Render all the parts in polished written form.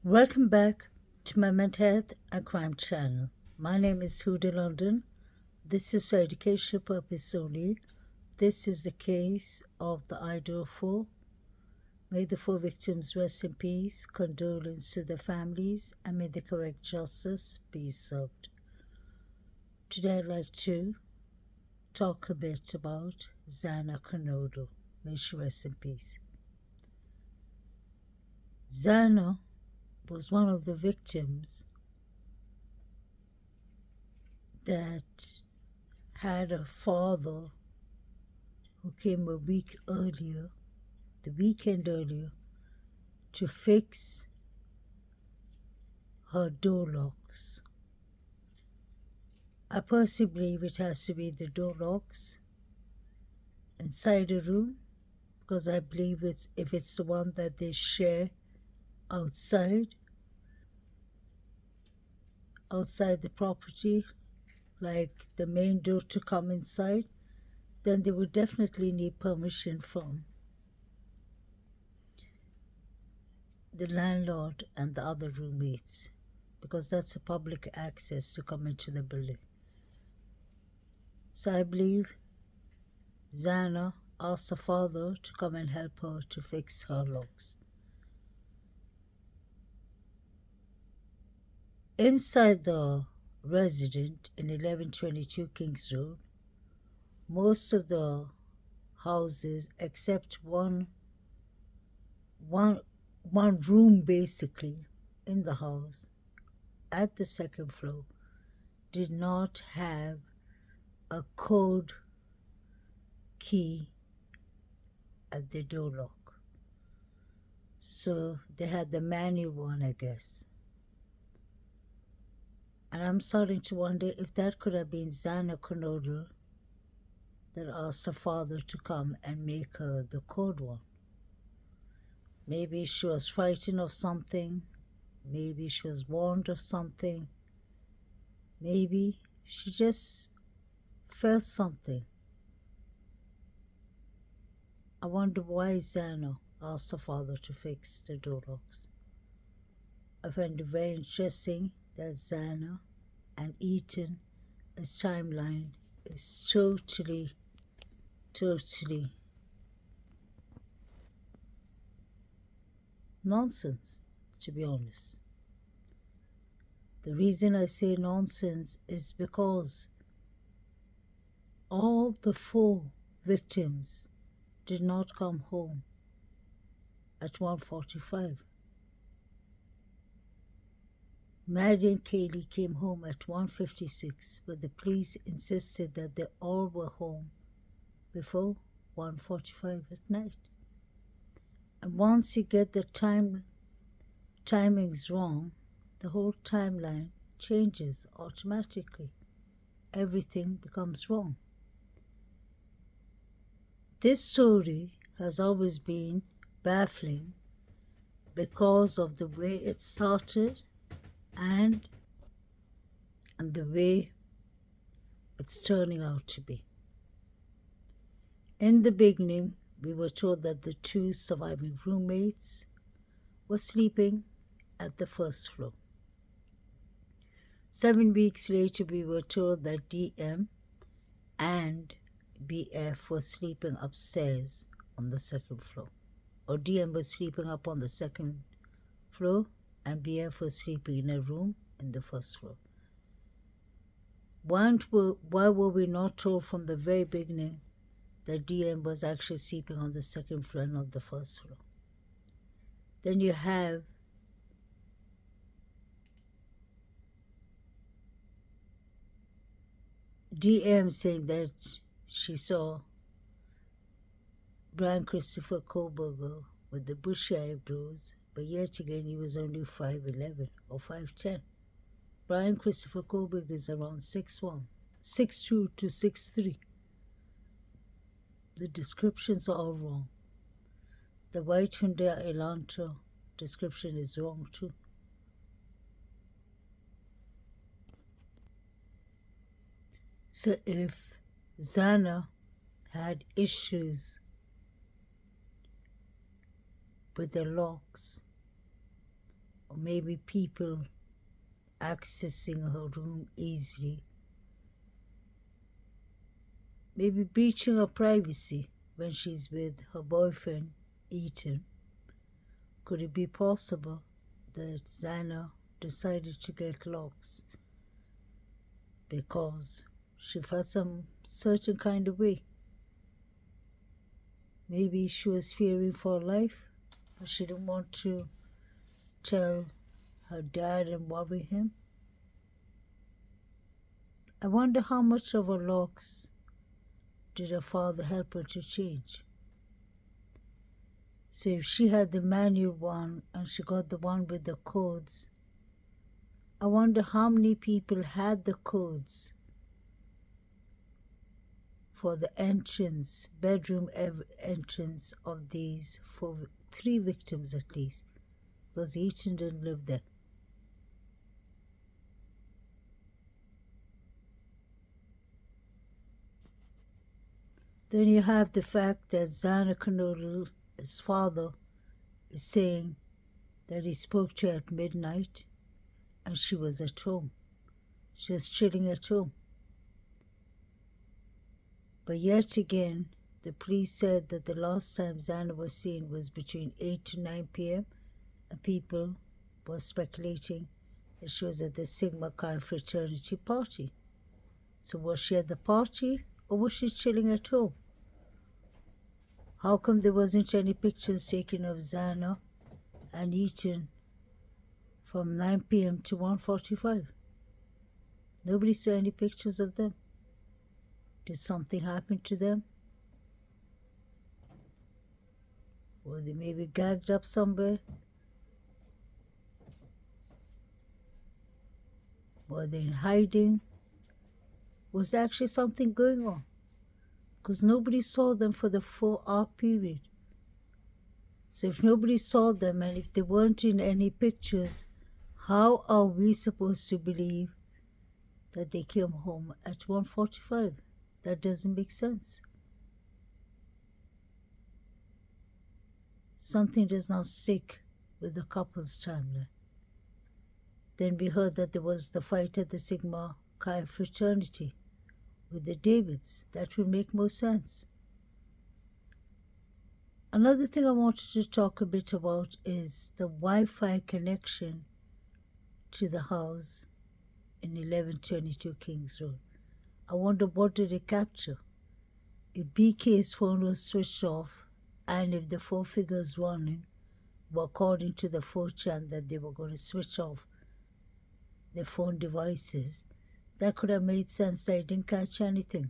Welcome back to my mental health and crime channel. My name is Huda London. This is for educational purpose only. This is the case of the Idaho 4. May the 4 victims rest in peace, condolence to their families, and may the correct justice be served. Today I'd like to talk a bit about Xana. May she rest in peace. Xana was one of the victims that had a father who came a week earlier, the weekend earlier, to fix her door locks. I personally believe it has to be the door locks inside a room, because I believe if it's the one that they share outside the property, like the main door to come inside, then they would definitely need permission from the landlord and the other roommates, because that's a public access to come into the building. So I believe Xana asked her father to come and help her to fix her locks. Inside the residence in 1122 Kings Road, most of the houses, except one room basically in the house at the second floor, did not have a code key at the door lock. So they had the manual one, I guess. And I'm starting to wonder if that could have been Xana that asked her father to come and make her the code one. Maybe she was frightened of something. Maybe she was warned of something. Maybe she just felt something. I wonder why Xana asked her father to fix the door locks. I find it very interesting that Xana and Ethan's timeline is totally nonsense, to be honest. The reason I say nonsense is because all the 4 victims did not come home at 1:45. Maddie and Kaylee came home at 1:56, but the police insisted that they all were home before 1:45 at night. And once you get the timings wrong, the whole timeline changes automatically. Everything becomes wrong. This story has always been baffling because of the way it started and the way it's turning out to be. In the beginning, we were told that the 2 surviving roommates were sleeping at the first floor. 7 weeks later, we were told that DM and BF were sleeping upstairs on the second floor. Or DM was sleeping up on the second floor and BF was sleeping in a room in the first floor. Why were we not told from the very beginning that DM was actually sleeping on the second floor and not the first floor? Then you have DM saying that she saw Brian Christopher Koberger with the bushy eyebrows, but yet again he was only 5'11" or 5'10". Brian Christopher Koberger is around 6'1", 6'2" to 6'3". The descriptions are all wrong. The white Hyundai Elantra description is wrong too. So if Xana had issues with the locks, or maybe people accessing her room easily, maybe breaching her privacy when she's with her boyfriend, Ethan. Could it be possible that Xana decided to get locks because she felt some certain kind of way? Maybe she was fearing for her life, but she didn't want to tell her dad and worry him. I wonder how much of her locks did her father help her to change. So if she had the manual one and she got the one with the codes, I wonder how many people had the codes for the entrance, bedroom entrance of these for 3 victims at least, because Ethan didn't live there. Then you have the fact that Xana Kanoodle, his father, is saying that he spoke to her at midnight and she was at home. She was chilling at home. But yet again, the police said that the last time Xana was seen was between 8 to 9 p.m. and people were speculating that she was at the Sigma Chi fraternity party. So was she at the party or was she chilling at home? How come there wasn't any pictures taken of Xana and Ethan from 9 p.m. to 1:45? Nobody saw any pictures of them. Did something happen to them? Were they maybe gagged up somewhere? Were they in hiding? Was there actually something going on? Because nobody saw them for the 4-hour period. So if nobody saw them and if they weren't in any pictures, how are we supposed to believe that they came home at 1:45? That doesn't make sense. Something does not stick with the couple's timeline. Then we heard that there was the fight at the Sigma Chi fraternity with the Davids. That would make more sense. Another thing I wanted to talk a bit about is the Wi-Fi connection to the house in 1122 Kings Road. I wonder, what did it capture? If BK's phone was switched off and if the 4 figures running were according to the 4chan that they were going to switch off their phone devices, that could have made sense that it didn't catch anything.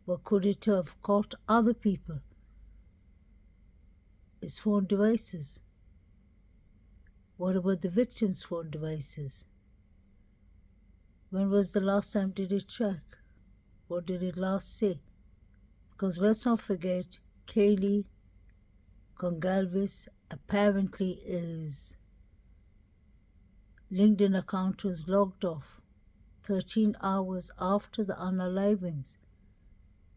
But could it have caught other people? His phone devices. What about the victim's phone devices? When was the last time did it track? What did it last say? Because let's not forget, Kaylee Gongalves apparently is LinkedIn account was logged off 13 hours after the unalivings.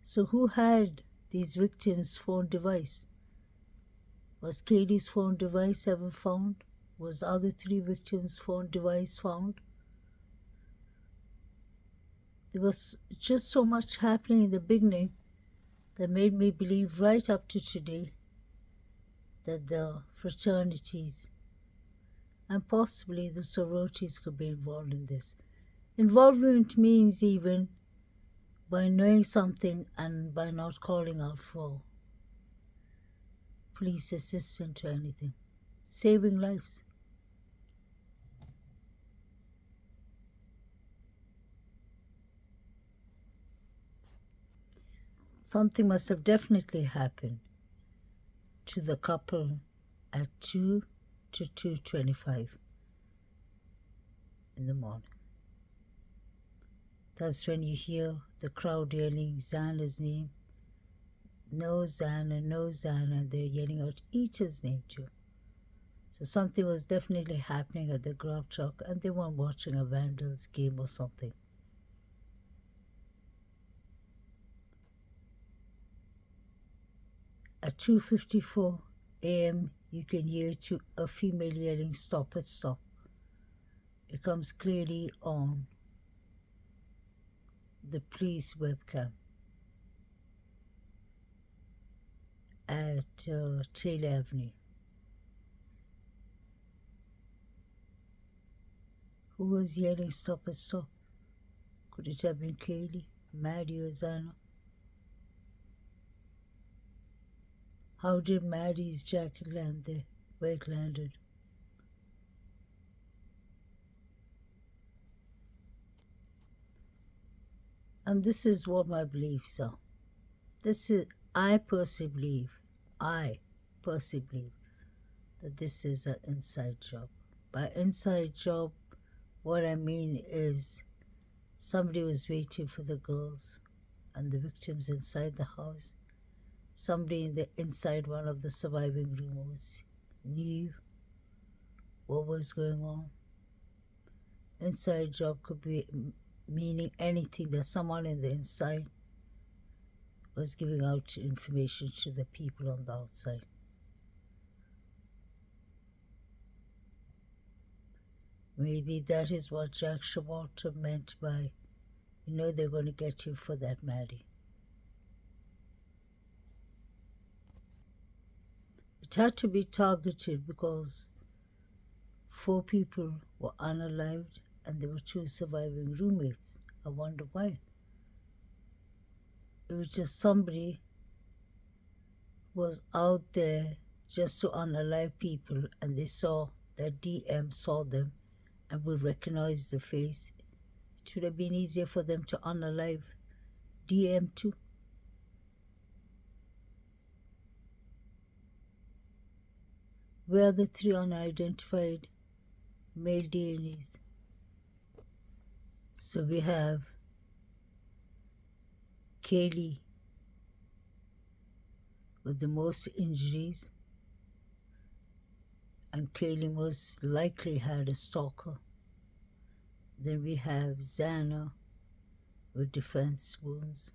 So who had these victims' phone device? Was Kaylee's phone device ever found? Was the other 3 victims' phone device found? There was just so much happening in the beginning that made me believe right up to today that the fraternities and possibly the sororities could be involved in this. Involvement means even by knowing something and by not calling out for police assistance or anything. Saving lives. Something must have definitely happened to the couple at 2 to 2:25 in the morning. That's when you hear the crowd yelling Xana's name. No Xana, no Xana. They're yelling out Ethan's name too. So something was definitely happening at the grub truck and they weren't watching a Vandals game or something. At 2:54 a.m., you can hear a female yelling, "Stop it, stop." It comes clearly on the police webcam at Taylor Avenue. Who was yelling, "Stop and stop"? Could it have been Kaylee, Maddie, or Xana? How did Maddie's jacket land there, where it landed? And this is what my beliefs are. I personally believe that this is an inside job. By inside job, what I mean is somebody was waiting for the girls and the victims inside the house. Somebody inside one of the surviving rooms knew what was going on. Inside job could be meaning anything, that someone in the inside was giving out information to the people on the outside. Maybe that is what Jack Showalter meant by, they're going to get you for that, Maddie. It had to be targeted because 4 people were unalived and there were 2 surviving roommates. I wonder why. It was just somebody was out there just to unalive people, and they saw that DM saw them and would recognize the face. It would have been easier for them to unalive DM too. Where are the 3 unidentified male DNAs? So we have Kaylee with the most injuries, and Kaylee most likely had a stalker. Then we have Xana with defense wounds.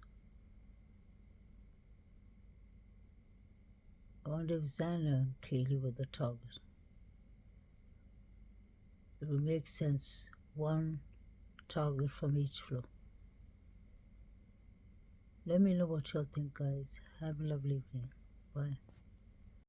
I wonder if Xana and Kaylee were the target. It would make sense, 1 target from each floor. Let me know what y'all think, guys. Have a lovely evening. Bye.